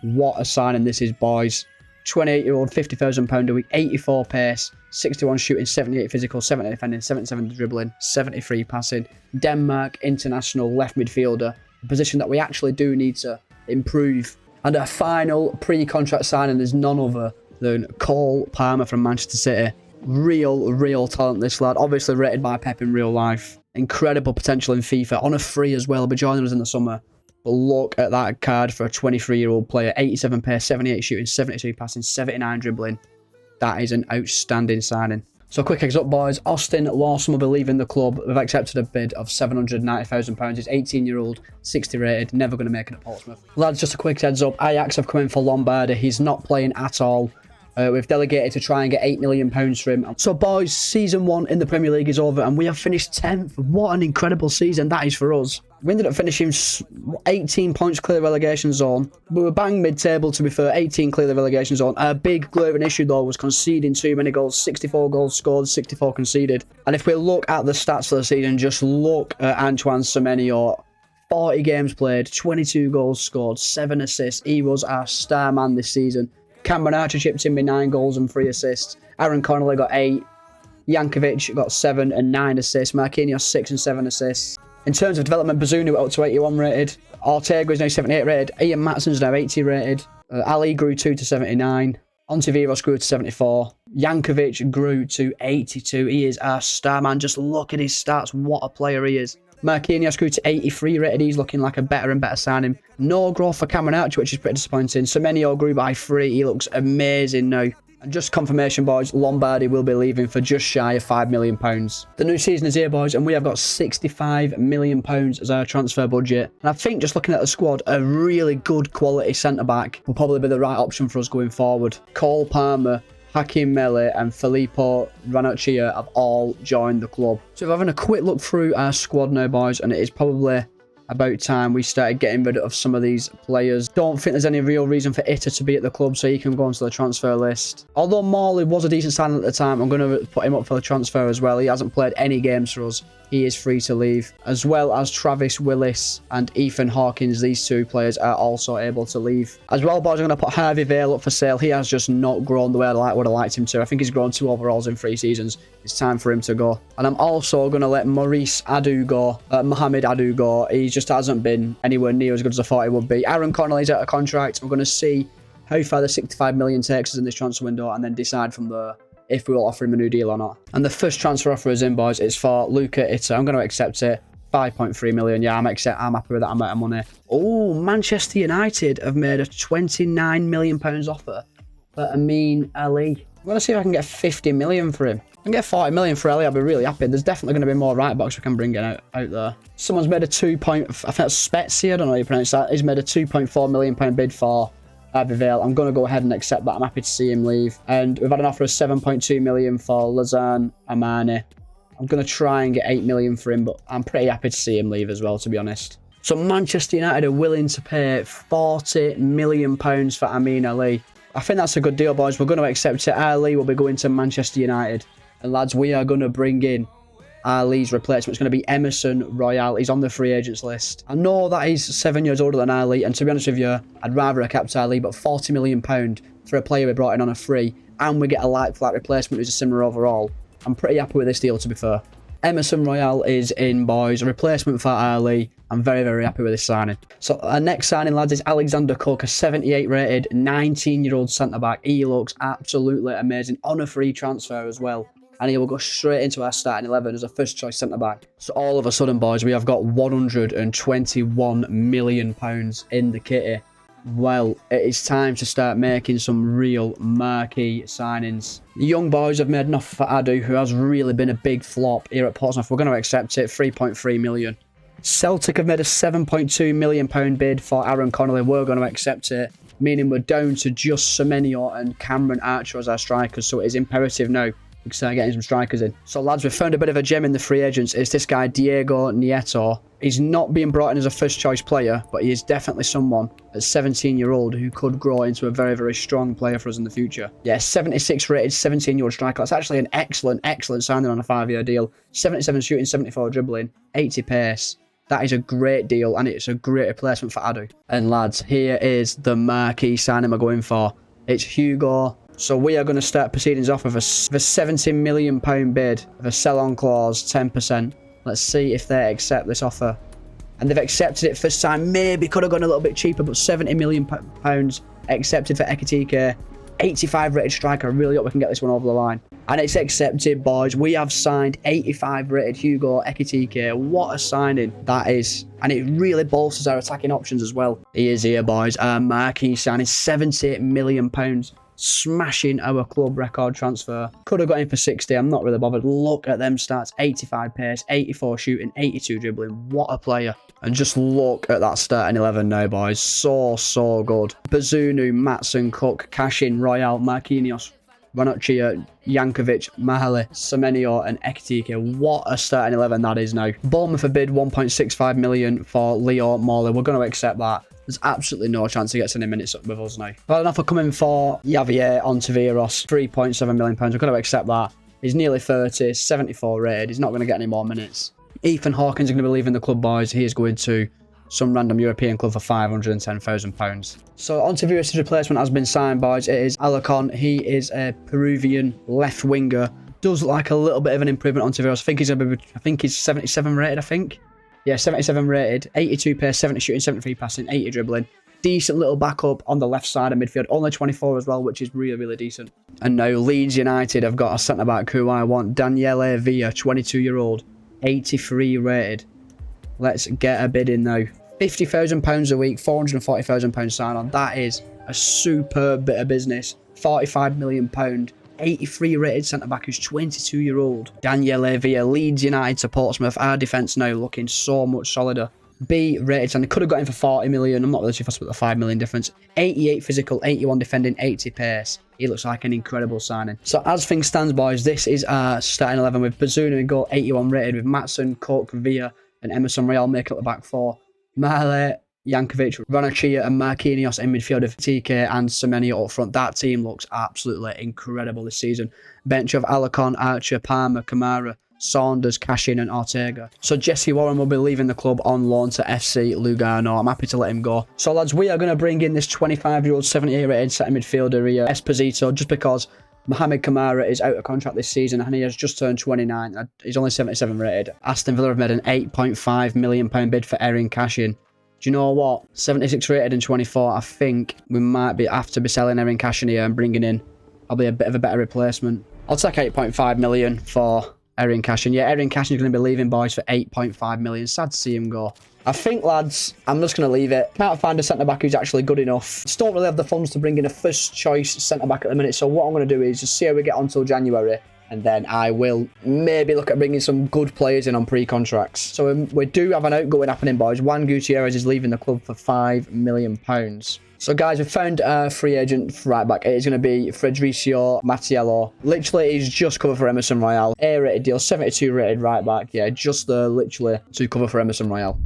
What a signing this is, boys. 28-year-old, £50,000 a week, 84 pace, 61 shooting, 78 physical, 70 defending, 77 dribbling, 73 passing. Denmark international left midfielder, a position that we actually do need to improve. And our final pre-contract signing is none other than Cole Palmer from Manchester City. Real talent, this lad. Obviously rated by Pep in real life. Incredible potential in FIFA. On a free as well. He'll be joining us in the summer. But look at that card for a 23-year-old player. 87 pace, 78 shooting, 72 passing, 79 dribbling. That is an outstanding signing. So quick heads up, boys. Austin Lawson will be leaving the club. We've accepted a bid of £790,000. He's 18-year-old, 60 rated, never going to make it at Portsmouth. Lads, just a quick heads up. Ajax have come in for Lombardi. He's not playing at all. We've delegated to try and get £8 million for him. So, boys, season 1 in the Premier League is over, and we have finished 10th. What an incredible season that is for us. We ended up finishing 18 points clear the relegation zone. We were bang mid-table, to be fair, 18 clear the relegation zone. Our big glaring issue, though, was conceding too many goals. 64 goals scored, 64 conceded. And if we look at the stats for the season, just look at Antoine Semenyo. 40 games played, 22 goals scored, 7 assists. He was our star man this season. Cameron Archer chipped in with 9 goals and 3 assists. Aaron Connolly got 8. Jankovic got 7 and 9 assists. Marquinhos 6 and 7 assists. In terms of development, Bazunu went up to 81 rated. Ortega is now 78 rated. Ian Matson's now 80 rated. Ali grew 2 to 79. Ontiveros grew to 74. Jankovic grew to 82. He is our star man. Just look at his stats. What a player he is. Marquinhos grew to 83 rated. He's looking like a better and better signing. No growth for Cameron Archer, which is pretty disappointing. Semenyo grew by 3. He looks amazing now. And just confirmation, boys, Lombardi will be leaving for just shy of £5 million. The new season is here, boys, and we have got £65 million as our transfer budget. And I think, just looking at the squad, a really good quality centre-back will probably be the right option for us going forward. Cole Palmer, Hakim Mele and Filippo Ranocchia have all joined the club. So if having a quick look through our squad now, boys, and it is probably about time we started getting rid of some of these players. Don't think there's any real reason for Itter to be at the club, so he can go onto the transfer list. Although Morley was a decent signing at the time, I'm going to put him up for the transfer as well. He hasn't played any games for us. He is free to leave. As well as Travis Willis and Ethan Hawkins, these 2 players are also able to leave. As well, boys, I'm going to put Harvey Vale up for sale. He has just not grown the way I would have liked him to. I think he's grown 2 overalls in 3 seasons. It's time for him to go. And I'm also going to let Maurice Adu go. Mohamed Adu go. He just hasn't been anywhere near as good as I thought he would be. Aaron Connolly's out of contract. I'm going to see how far the 65 million takes us in this transfer window and then decide from there if we will offer him a new deal or not. And the first transfer offer is in, boys. It's for Luca Itter. I'm going to accept it. 5.3 million. Yeah, I'm happy with that amount of money. Oh, Manchester United have made a £29 million offer for Amin Ali. I'm going to see if I can get 50 million for him. If I can get 40 million for Ali, I'll be really happy. There's definitely going to be more right backs we can bring in out there. Someone's made a I think that's Spezia, I don't know how you pronounce that. He's made a £2.4 million bid for Harvey Vale. I'm going to go ahead and accept that. I'm happy to see him leave. And we've had an offer of 7.2 million for Lazan Amane. I'm going to try and get 8 million for him, but I'm pretty happy to see him leave as well, to be honest. So Manchester United are willing to pay £40 million for Amin Ali. I think that's a good deal, boys. We're going to accept it. Ali will be going to Manchester United. And lads, we are going to bring in Ali's replacement. It's going to be Emerson Royale. He's on the free agents list. I know that he's 7 years older than Ali, and to be honest with you, I'd rather have kept Ali, but £40 million for a player we brought in on a free, and we get a like-for-like replacement who's a similar overall. I'm pretty happy with this deal, to be fair. Emerson Royale is in, boys. A replacement for Ali. I'm very, very happy with this signing. So our next signing, lads, is Alexander Cook, a 78 rated, 19-year-old centre-back. He looks absolutely amazing on a free transfer as well. And he will go straight into our starting 11 as a first-choice centre-back. So all of a sudden, boys, we have got £121 million in the kitty. Well, it is time to start making some real marquee signings. The young boys have made an offer for Adu, who has really been a big flop here at Portsmouth. We're going to accept it, 3.3 million. Celtic have made a £7.2 million bid for Aaron Connolly. We're going to accept it, meaning we're down to just Semenyo and Cameron Archer as our strikers. So it is imperative now we can start getting some strikers in. So, lads, we've found a bit of a gem in the free agents. It's this guy, Diego Nieto. He's not being brought in as a first-choice player, but he is definitely someone at 17-year-old who could grow into a very, very strong player for us in the future. Yeah, 76 rated, 17-year-old striker. That's actually an excellent, excellent signing on a 5-year deal. 77 shooting, 74 dribbling, 80 pace. That is a great deal, and it's a great replacement for Adu. And, lads, here is the marquee signing we're going for. It's Hugo. So we are going to start proceedings off with a £70 million bid with a sell-on clause, 10%. Let's see if they accept this offer. And they've accepted it first time. Maybe could have gone a little bit cheaper, but £70 million accepted for Ekitike. 85 rated striker. I really hope we can get this one over the line. And it's accepted, boys. We have signed 85 rated Hugo Ekitike. What a signing that is. And it really bolsters our attacking options as well. He is here, boys. Our marquee signing, £70 million. Smashing our club record transfer. Could have got him for 60. I'm not really bothered. Look at them stats. 85 pace, 84 shooting, 82 dribbling. What a player. And just look at that starting 11 now, boys. So good. Bazunu, Matson, Cook, Cashin, Royale, Marquinhos, Ranocchia, Jankovic, Mahale, Semenyo and Ekitike. What a starting 11 that is now. Bournemouth have bid 1.65 million for Leo Morley. We're going to accept that. There's absolutely no chance he gets any minutes with us now. Well, an offer coming for Javier Ontiveros, £3.7 million. We're going to accept that. He's nearly 30, 74 rated. He's not going to get any more minutes. Ethan Hawkins is going to be leaving the club, boys. He is going to some random European club for £510,000. So Ontiveros' replacement has been signed, boys. It is Alarcon. He is a Peruvian left winger. Does look like a little bit of an improvement on Ontiveros. I think he's 77 rated, I think. Yeah, 77 rated, 82 pace, 70 shooting, 73 passing, 80 dribbling. Decent little backup on the left side of midfield. Only 24 as well, which is really, really decent. And now Leeds United have got a centre-back who I want. Daniele Villa, 22-year-old, 83 rated. Let's get a bid in now. £50,000 a week, £440,000 sign-on. That is a superb bit of business. £45 million. 83 rated centre-back who's 22-year-old. Daniele Villa, Leeds United to Portsmouth. Our defence now looking so much solider. B rated, and they could have got him for 40 million. I'm not really sure if I split the 5 million difference. 88 physical, 81 defending, 80 pace. He looks like an incredible signing. So as things stands, boys, this is our starting 11 with Bazunu in goal, 81 rated, with Matson, Cook, Villa and Emerson Royal making up the back four. Mahale, Jankovic, Ranocchia and Marquinhos in midfield with TK and Semenyo up front. That team looks absolutely incredible this season. Bench of Alarcon, Archer, Palmer, Kamara, Saunders, Cashin and Ortega. So Jesse Warren will be leaving the club on loan to FC Lugano. I'm happy to let him go. So lads, we are going to bring in this 25-year-old 78 rated centre midfielder here, Esposito, just because Mohamed Kamara is out of contract this season and he has just turned 29. He's only 77 rated. Aston Villa have made an £8.5 million bid for Erin Cashin. Do you know what? 76 rated and 24. I think we might have to be selling Erin Cashin here and bringing in probably a bit of a better replacement. I'll take 8.5 million for Erin Cashin. Yeah, Erin Cashin is going to be leaving, boys, for 8.5 million. Sad to see him go. I think, lads, I'm just going to leave it. Can't find a centre-back who's actually good enough. Just don't really have the funds to bring in a first-choice centre-back at the minute. So what I'm going to do is just see how we get on till January. And then I will maybe look at bringing some good players in on pre-contracts. So we do have an outgoing happening, boys. Juan Gutierrez is leaving the club for £5 million. So, guys, we've found a free agent for right back. It is going to be Federicio Mattiello. Literally, he's just covered for Emerson Royal. A-rated deal, 72 rated right back. Yeah, just literally to cover for Emerson Royal.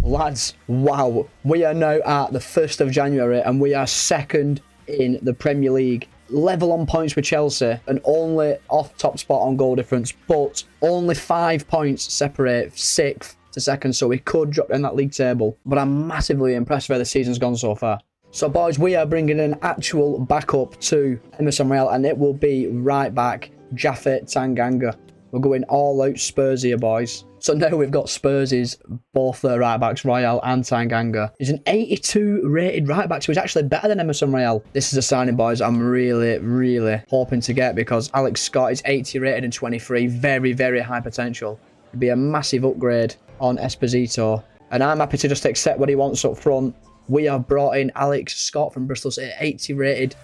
Lads, wow. We are now at the 1st of January and we are second in the Premier League. Level on points with Chelsea and only off top spot on goal difference, but only 5 points separate 6th to 2nd, so we could drop in that league table. But I'm massively impressed with how the season's gone so far. So, boys, we are bringing an actual backup to Emerson Royal, and it will be right back Japhet Tanganga. We're going all out Spurs here, boys. So now we've got Spurs' both their right backs, Royal and Tanganga. He's an 82 rated right back, so he's actually better than Emerson Royal. This is a signing, boys, I'm really, really hoping to get because Alex Scott is 80 rated and 23. Very, very high potential. It'd be a massive upgrade on Esposito. And I'm happy to just accept what he wants up front. We have brought in Alex Scott from Bristol City, 80 rated,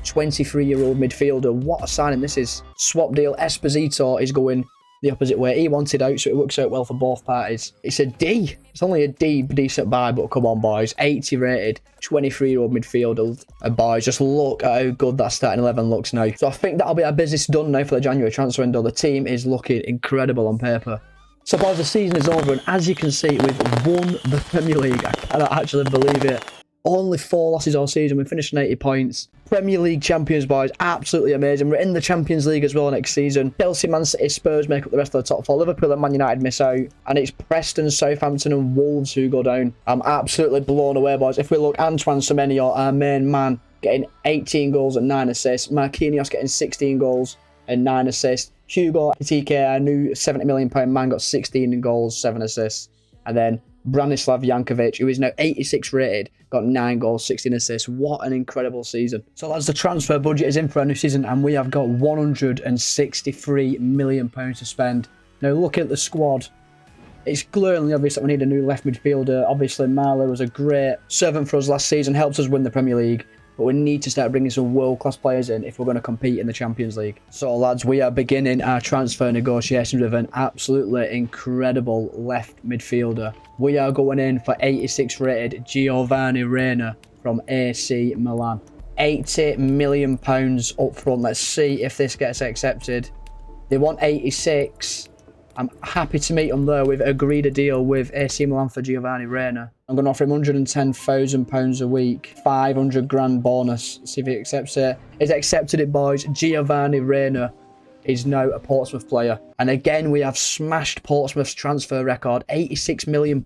23-year-old midfielder. What a signing this is. Swap deal. Esposito is going the opposite way. He wanted out, so it works out well for both parties. It's a D. It's only a D, decent buy, but come on, boys. 80 rated, 23-year-old midfielder. And boys, just look at how good that starting 11 looks now. So I think that'll be our business done now for the January transfer window. The team is looking incredible on paper. So boys, the season is over, and as you can see, we've won the Premier League. I cannot actually believe it. Only 4 losses all season. We finished on 80 points. Premier League champions, boys. Absolutely amazing. We're in the Champions League as well next season. Chelsea, Man City, Spurs make up the rest of the top 4. Liverpool and Man United miss out. And it's Preston, Southampton and Wolves who go down. I'm absolutely blown away, boys. If we look, Antoine Semenyo, our main man, getting 18 goals and 9 assists. Marquinhos getting 16 goals and 9 assists. Hugo Ekitike, our new £70 million man, got 16 goals, 7 assists. And then Branislav Jankovic, who is now 86 rated, got 9 goals, 16 assists. What an incredible season. So lads, the transfer budget is in for our new season, and we have got £163 million to spend. Now looking at the squad, it's glaringly obvious that we need a new left midfielder. Obviously Marlowe was a great servant for us last season, helped us win the Premier League. But we need to start bringing some world-class players in if we're going to compete in the Champions League. So lads, we are beginning our transfer negotiations with an absolutely incredible left midfielder. We are going in for 86 rated Giovanni Reina from AC Milan. £80 million up front. Let's see if this gets accepted. They want 86. I'm happy to meet them there. We've agreed a deal with AC Milan for Giovanni Reina. I'm going to offer him £110,000 a week, 500 grand bonus. See if he accepts it. He's accepted it, boys. Giovanni Reina is now a Portsmouth player. And again, we have smashed Portsmouth's transfer record, £86 million.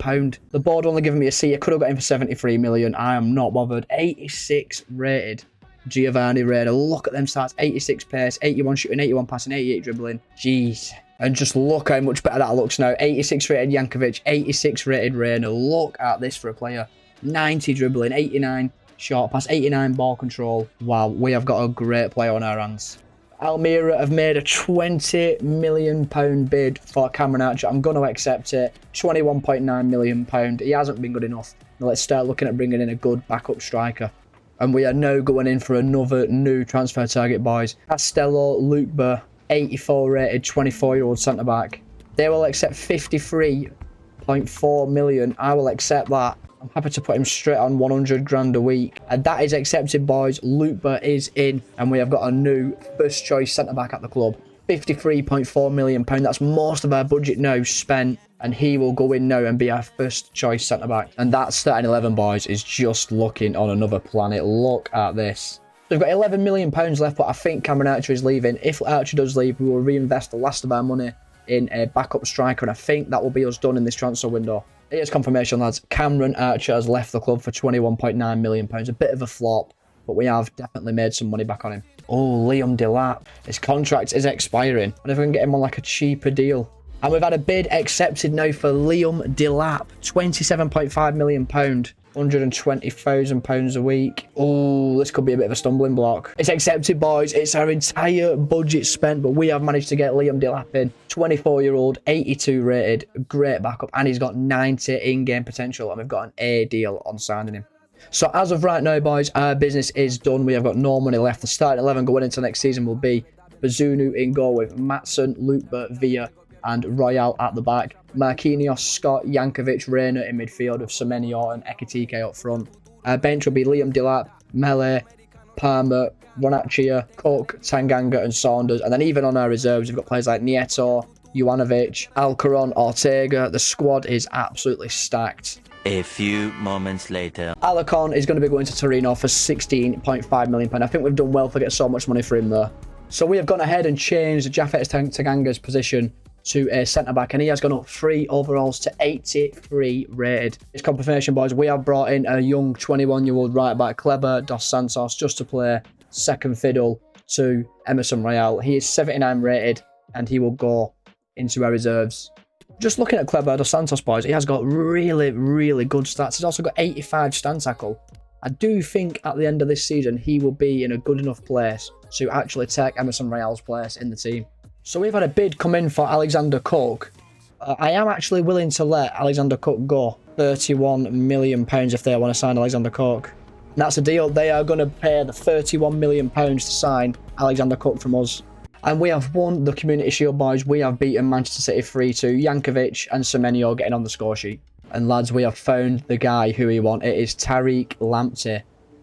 The board only giving me a C. I could have got him for 73 million. I am not bothered. 86 rated Giovanni Reina. Look at them stats. 86 pace, 81 shooting, 81 passing, 88 dribbling. Jeez. And just look how much better that looks now. 86 rated Jankovic, 86 rated Reina. Look at this for a player. 90 dribbling, 89 short pass, 89 ball control. Wow, we have got a great player on our hands. Almira have made a £20 million bid for Cameron Archer. I'm going to accept it. £21.9 million. He hasn't been good enough. Now let's start looking at bringing in a good backup striker. And we are now going in for another new transfer target, boys. Castello Lukeba, 84 rated 24-year-old centre-back. They will accept 53.4 million. I will accept that. I'm happy to put him straight on 100 grand a week. And that is accepted, boys. Lukeba is in. And we have got a new first choice centre-back at the club. £53.4 million. That's most of our budget now spent. And he will go in now and be our first choice centre-back. And that starting 11, boys, is just looking on another planet. Look at this. We've got £11 million left, but I think Cameron Archer is leaving. If Archer does leave, we will reinvest the last of our money in a backup striker, and I think that will be us done in this transfer window. Here's confirmation, lads. Cameron Archer has left the club for £21.9 million. A bit of a flop, but we have definitely made some money back on him. Oh, Liam Delap. His contract is expiring. I wonder if we can get him on like a cheaper deal. And we've had a bid accepted now for Liam Delap. £27.5 million. £120,000 a week. Oh, this could be a bit of a stumbling block. It's accepted, boys. It's our entire budget spent, but we have managed to get Liam Delap in. 24-year-old, 82 rated, great backup, and he's got 90 in-game potential, and we've got an A deal on signing him. So as of right now, boys, our business is done. We have got no money left. The starting 11 going into next season will be Bazunu in goal with Matson, Lukeba, Villa, and Royale at the back. Marquinhos, Scott, Jankovic, Reina in midfield with Semenyo and Ekitike up front. Our bench will be Liam Delap, Mele, Palmer, Ronachia, Cook, Tanganga and Saunders. And then even on our reserves, we've got players like Nieto, Jovanovic, Alcaron, Ortega. The squad is absolutely stacked. A few moments later. Alacon is going to be going to Torino for £16.5 million. I think we've done well to get so much money for him there. So we have gone ahead and changed Japhet Tanganga's position to a centre-back, and he has gone up 3 overalls to 83 rated. It's confirmation, boys. We have brought in a young 21-year-old right-back, Kleber dos Santos, just to play second fiddle to Emerson Royale. He is 79 rated, and he will go into our reserves. Just looking at Kleber dos Santos, boys, he has got really, really good stats. He's also got 85 stand tackle. I do think at the end of this season, he will be in a good enough place to actually take Emerson Royale's place in the team. So we've had a bid come in for Alexander Cook. I am actually willing to let Alexander Cook go. £31 million if they want to sign Alexander Cook. And that's the deal. They are going to pay the £31 million to sign Alexander Cook from us. And we have won the Community Shield, boys. We have beaten Manchester City 3-2. Yankovic and Semenyo getting on the score sheet. And lads, we have found the guy who we want. It is Tariq Lamptey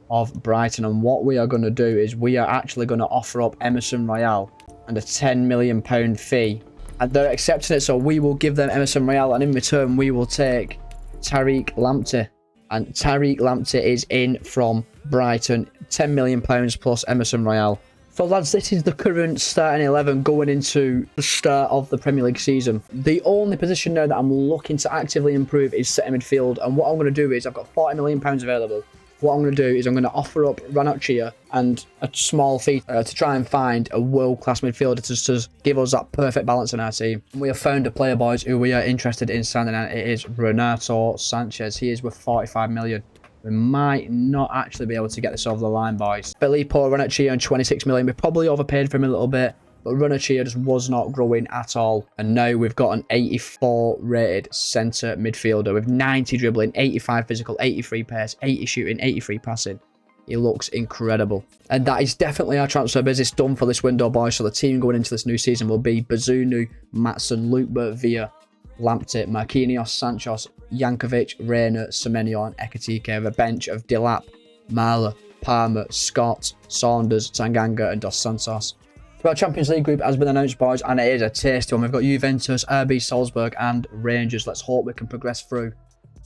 of Brighton. And what we are going to do is we are actually going to offer up Emerson Royale and a £10 million fee. And they're accepting it, so we will give them Emerson Royale. And in return, we will take Tariq Lamptey. And Tariq Lamptey is in from Brighton. £10 million plus Emerson Royale. So lads, this is the current starting 11 going into the start of the Premier League season. The only position now that I'm looking to actively improve is centre midfield. And what I'm going to do is I've got £40 million available. What I'm going to do is I'm going to offer up Ranocchia and a small fee to try and find a world-class midfielder to give us that perfect balance in our team. And we have found a player, boys, who we are interested in signing, and it is Renato Sanchez. He is worth £45 million. We might not actually be able to get this over the line, boys. Filippo Ranocchia on £26 million. We probably overpaid for him a little bit, but Ranocchia just was not growing at all. And now we've got an 84 rated centre midfielder with 90 dribbling, 85 physical, 83 pace, 80 shooting, 83 passing. He looks incredible. And that is definitely our transfer business done for this window, boys. So the team going into this new season will be Bazunu, Matson, Luke Villa, Lamptey, Marquinhos, Sanchez, Yankovic, Reina, Semenyo and Ekitike, with a bench of Dilap, Marla, Palmer, Scott, Saunders, Tanganga and Dos Santos. So our Champions League group has been announced, boys, and it is a tasty one. We've got Juventus, RB Salzburg and Rangers. Let's hope we can progress through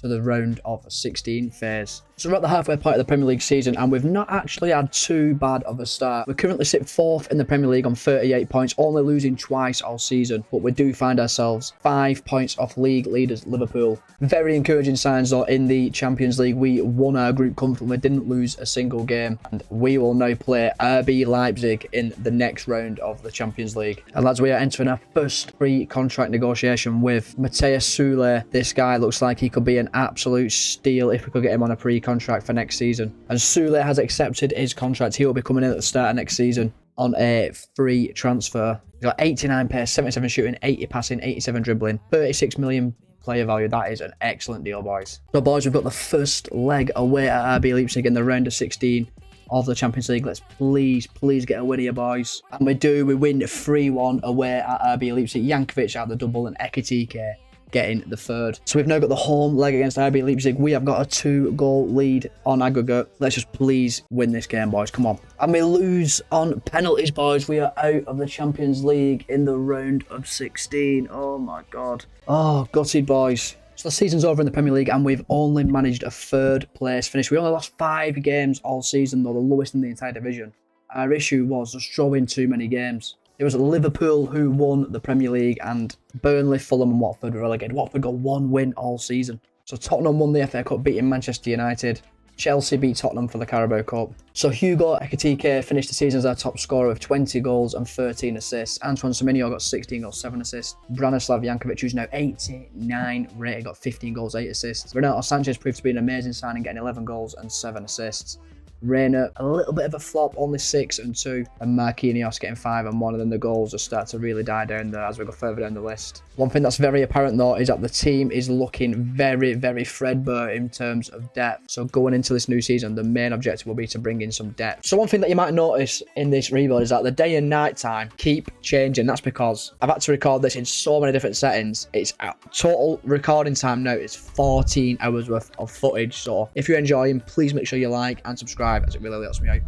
to the round of 16 phase. So we're at the halfway point of the Premier League season, and we've not actually had too bad of a start. We currently sit 4th in the Premier League on 38 points, only losing twice all season, but we do find ourselves 5 points off league leaders Liverpool. Very encouraging signs though in the Champions League. We won our group comfortably, didn't lose a single game, and we will now play RB Leipzig in the next round of the Champions League. And lads, we are entering our first pre-contract negotiation with Matthias Sule. This guy looks like he could be an absolute steal if we could get him on a pre-contract for next season. And Sule has accepted his contract. He will be coming in at the start of next season on a free transfer. He's got 89 pace, 77 shooting, 80 passing, 87 dribbling, 36 million player value. That is an excellent deal, boys. So, boys, we've got the first leg away at RB Leipzig in the round of 16 of the Champions League. Let's please get a win here, boys. And we do. We win 3-1 away at RB Leipzig. Yankovic out the double and Ekitike getting the third. So we've now got the home leg against RB Leipzig. We have got a 2-goal lead on aggregate. Let's just please win this game, boys. Come on. And we lose on penalties, boys. We are out of the Champions League in the round of 16. Oh my God. Oh, gutted, boys. So the season's over in the Premier League and we've only managed a 3rd place finish. We only lost 5 games all season, though, the lowest in the entire division. Our issue was just drawing too many games. It was Liverpool who won the Premier League, and Burnley, Fulham and Watford were relegated. Watford got 1 win all season. So Tottenham won the FA Cup, beating Manchester United. Chelsea beat Tottenham for the Carabao Cup. So Hugo Ekitike finished the season as our top scorer with 20 goals and 13 assists. Antoine Semenyo got 16 goals, 7 assists. Branislav Yankovic, who's now 89 rated, got 15 goals, 8 assists. Renato Sanchez proved to be an amazing signing, getting 11 goals and 7 assists. Reina, a little bit of a flop, only 6 and 2. And Marquinhos getting 5 and 1, and then the goals just start to really die down there as we go further down the list. One thing that's very apparent though is that the team is looking very threadbare in terms of depth. So going into this new season, the main objective will be to bring in some depth. So one thing that you might notice in this rebuild is that the day and night time keep changing. That's because I've had to record this in so many different settings. It's total recording time now is 14 hours worth of footage. So if you're enjoying, please make sure you like and subscribe, as it really helps me out.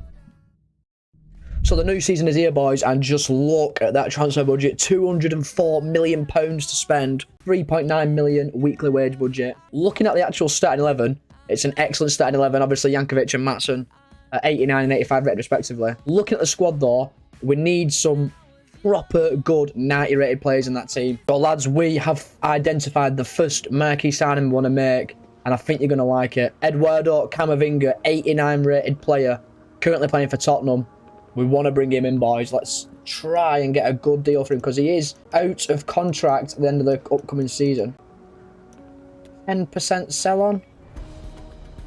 So the new season is here, boys, and just look at that transfer budget. £204 million to spend, 3.9 million weekly wage budget. Looking at the actual starting 11, it's an excellent starting 11. Obviously, Yankovic and Matson at 89 and 85 rated respectively. Looking at the squad though, we need some proper good 90 rated players in that team. So lads, we have identified the first marquee signing we want to make, and I think you're going to like it. Eduardo Camavinga, 89 rated player, currently playing for Tottenham. We want to bring him in, boys. Let's try and get a good deal for him because he is out of contract at the end of the upcoming season. 10% sell on.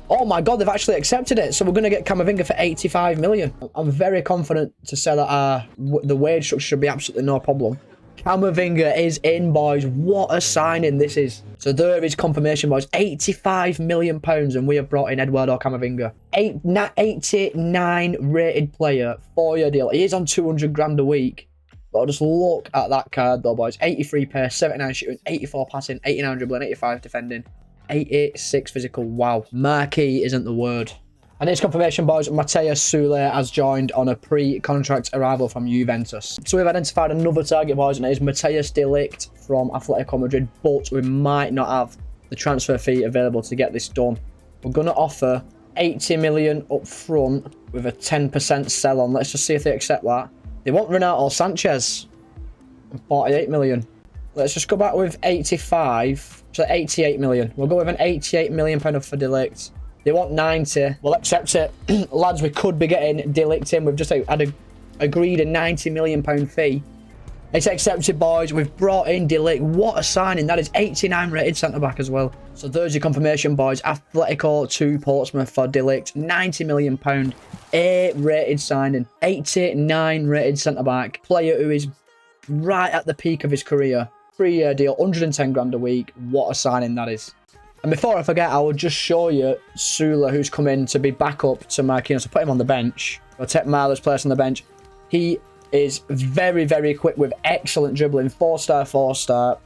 Oh my God, they've actually accepted it. So we're going to get Camavinga for 85 million. I'm very confident to say that the wage structure should be absolutely no problem. Camavinga is in, boys. What a signing this is. So there is confirmation, boys. £85 million, and we have brought in Eduardo Camavinga. 89 rated player, 4-year deal. He is on 200 grand a week. But just look at that card though, boys. 83 pace, 79 shooting, 84 passing, 89 dribbling, 85 defending, 86 physical. Wow. Marquee isn't the word. And it's confirmation, boys. Matteo Sule has joined on a pre-contract arrival from Juventus. So we've identified another target, boys, and it is Matthias de Ligt from Atletico Madrid. But we might not have the transfer fee available to get this done. We're going to offer 80 million up front with a 10% sell on. Let's just see if they accept that. They want Renato Sanchez. 48 million. Let's just go back with 85. So 88 million. We'll go with an 88 million pound for de Ligt. They want 90. We'll accept it. Lads, we could be getting de Ligt in. We've just agreed a 90 million pound fee. It's accepted, boys. We've brought in de Ligt. What a signing. That is 89 rated centre-back as well. So there's your confirmation, boys. Atletico to Portsmouth for de Ligt. 90 million pound. A rated signing. 89 rated centre-back. Player who is right at the peak of his career. 3-year deal. 110 grand a week. What a signing that is. And before I forget, I will just show you Sula, who's come in to be backup to Marquinhos. So put him on the bench. I'll take Marlo's place on the bench. He is very, very quick with excellent dribbling. 4-star, 4-star.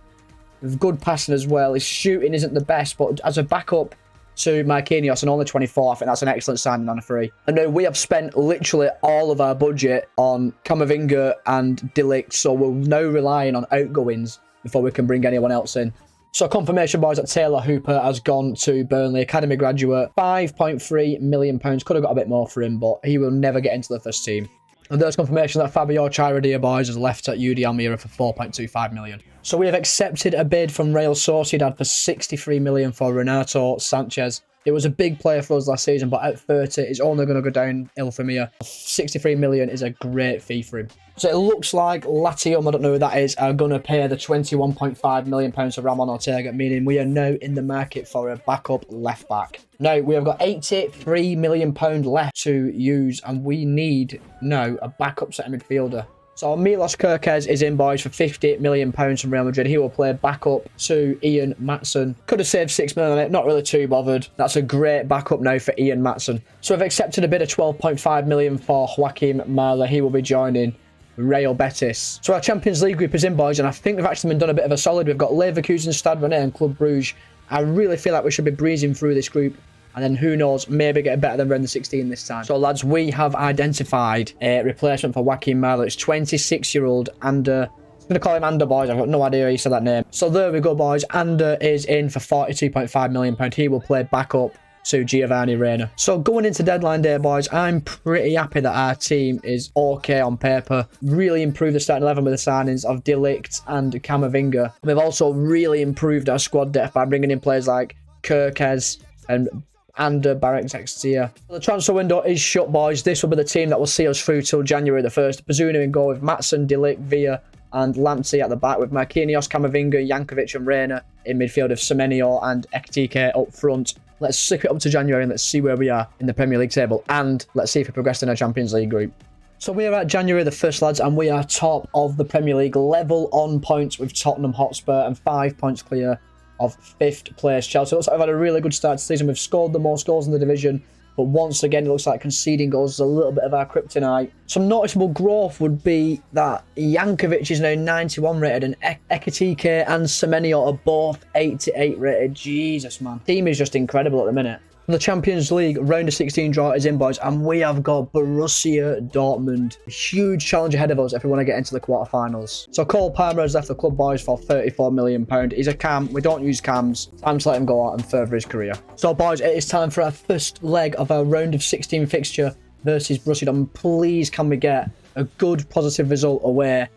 With good passing as well. His shooting isn't the best, but as a backup to Marquinhos and only 24, I think that's an excellent signing on a free. And now we have spent literally all of our budget on Camavinga and de Ligt, so we're now relying on outgoings before we can bring anyone else in. So confirmation, boys, that Taylor Hooper has gone to Burnley, academy graduate, £5.3 million. Could have got a bit more for him, but he will never get into the first team. And there's confirmation that Fabio Chiradia, boys, has left at UD Almira for 4.25 million. So we have accepted a bid from Real Sociedad for 63 million for Renato Sanchez. It was a big player for us last season, but at 30, it's only going to go downhill from here. 63 million is a great fee for him. So it looks like Latium, I don't know who that is, are going to pay the £21.5 million to Ramon Ortega, meaning we are now in the market for a backup left back. Now, we have got £83 million left to use, and we need now a backup centre midfielder. So Milos Kerkez is in, boys, for £58 million from Real Madrid. He will play backup to Ian Matson. Could have saved £6 million on it, not really too bothered. That's a great backup now for Ian Matson. So I've accepted a bid of £12.5 million for Joaquim Marla. He will be joining Real Betis. So our Champions League group is in, boys, and I think we've actually been done a bit of a solid. We've got Leverkusen, Stade Rennais and Club Brugge. I really feel like we should be breezing through this group. And then who knows, maybe get better than round the 16 this time. So lads, we have identified a replacement for Joaquim Marla. It's 26-year-old Ander. I'm going to call him Ander, boys. I've got no idea how you said that name. So there we go, boys. Ander is in for £42.5 million. He will play backup to Giovanni Reina. So going into deadline day, boys, I'm pretty happy that our team is okay on paper. Really improved the starting 11 with the signings of de Ligt and Camavinga. We've also really improved our squad depth by bringing in players like Kerkez and Barek Zextia. The transfer window is shut, boys. This will be the team that will see us through till January the 1st. Bazunu in goal with Matson, de Ligt, Villa and Lamptey at the back, with Marquinhos, Camavinga, Jankovic and Reina in midfield, of Semenyo and Ekitike up front. Let's stick it up to January and let's see where we are in the Premier League table, and let's see if we progressed in our Champions League group. So we are at January the 1st, lads, and we are top of the Premier League, level on points with Tottenham Hotspur and 5 points clear of 5th place Chelsea. Looks like I've had a really good start to the season. We've scored the most goals in the division, but once again it looks like conceding goals is a little bit of our kryptonite. Some noticeable growth would be that Jankovic is now 91 rated and Ekitike and Semenyo are both 88 rated. Jesus, man. Team is just incredible at the minute. The Champions League round of 16 draw is in, boys, and we have got Borussia Dortmund. A huge challenge ahead of us if we want to get into the quarterfinals. So Cole Palmer has left the club, boys, for £34 million. He's a cam. We don't use cams. Time to let him go out and further his career. So, boys, it is time for our first leg of our round of 16 fixture versus Borussia Dortmund. Please, can we get a good positive result away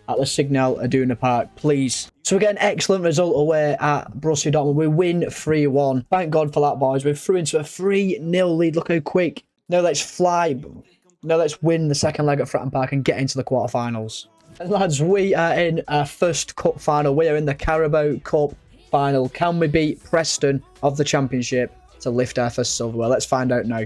at the Signal Iduna Park, please? So we get an excellent result away at Borussia Dortmund. We win 3-1. Thank God for that, boys. We're through into a 3-0 lead. Look how quick. Now let's fly. Now let's win the second leg at Fratton Park and get into the quarterfinals. And lads, we are in our first cup final. We are in the Carabao Cup final. Can we beat Preston of the Championship to lift our first silverware? Let's find out now.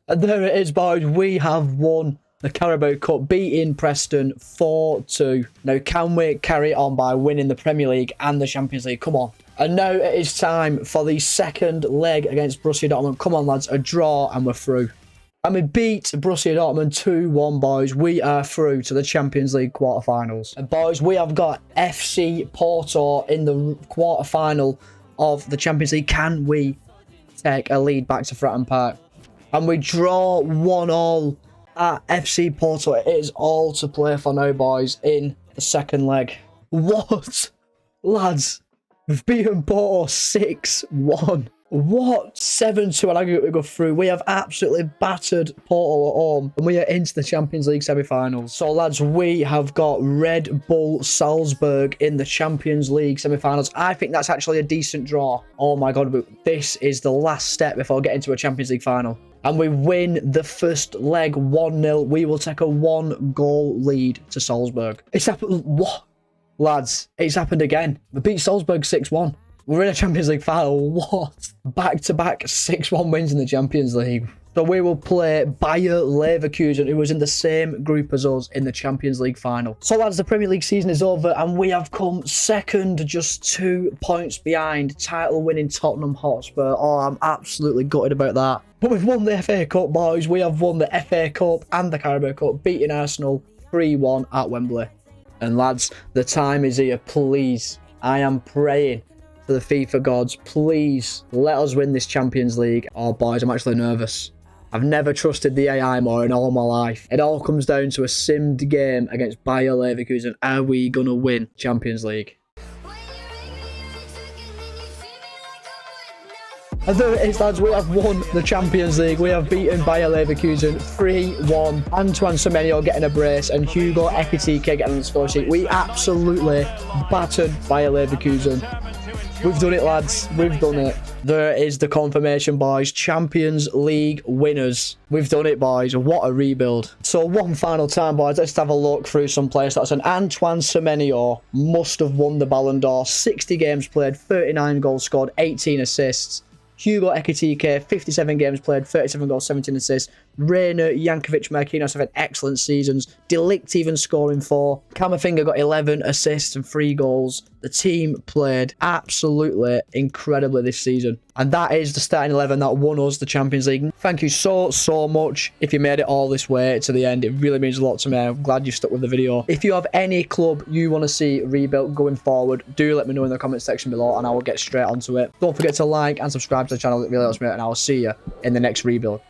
And there it is, boys. We have won the Carabao Cup, beating Preston 4-2. Now, can we carry on by winning the Premier League and the Champions League? Come on. And now it is time for the second leg against Borussia Dortmund. Come on, lads. A draw and we're through. And we beat Borussia Dortmund 2-1, boys. We are through to the Champions League quarterfinals. And boys, we have got FC Porto in the quarterfinal of the Champions League. Can we take a lead back to Fratton Park? And we draw 1-1 at FC Porto. It is all to play for now, boys, in the second leg. What? Lads, we've beaten Porto 6-1. What? 7-2 and aggregate we go through. We have absolutely battered Porto at home. And we are into the Champions League semi-finals. So, lads, we have got Red Bull Salzburg in the Champions League semi-finals. I think that's actually a decent draw. Oh, my God. This is the last step before getting to a Champions League final. And we win the first leg 1-0. We will take a 1-goal lead to Salzburg. It's happened. What? Lads, it's happened again. We beat Salzburg 6-1. We're in a Champions League final. What? Back-to-back 6-1 wins in the Champions League. So we will play Bayer Leverkusen, who was in the same group as us in the Champions League final. So, lads, the Premier League season is over, and we have come second, just 2 points behind title-winning Tottenham Hotspur. Oh, I'm absolutely gutted about that. But we've won the FA Cup, boys. We have won the FA Cup and the Carabao Cup, beating Arsenal 3-1 at Wembley. And, lads, the time is here. Please, I am praying to the FIFA gods, please let us win this Champions League. Oh, boys, I'm actually nervous. I've never trusted the AI more in all my life. It all comes down to a simmed game against Bayer Leverkusen. Are we going to win Champions League? And there it is, lads. We have won the Champions League. We have beaten Bayer Leverkusen 3-1. Antoine Semenyo getting a brace and Hugo Ekitike getting on the score sheet. We absolutely battered Bayer Leverkusen. We've done it, lads. We've done it. There is the confirmation, boys. Champions League winners. We've done it, boys. What a rebuild. So one final time, boys. Let's have a look through some player stats. And Antoine Semenyo must have won the Ballon d'Or. 60 games played, 39 goals scored, 18 assists. Hugo Ekitike, 57 games played, 37 goals, 17 assists. Reina, Jankovic, Marquinhos have had excellent seasons. De Ligt even scoring 4. Camavinga got 11 assists and 3 goals. The team played absolutely incredibly this season. And that is the starting 11 that won us the Champions League. Thank you so much if you made it all this way to the end. It really means a lot to me. I'm glad you stuck with the video. If you have any club you want to see rebuilt going forward, do let me know in the comment section below and I will get straight onto it. Don't forget to like and subscribe to the channel. It really helps me out, and I will see you in the next rebuild.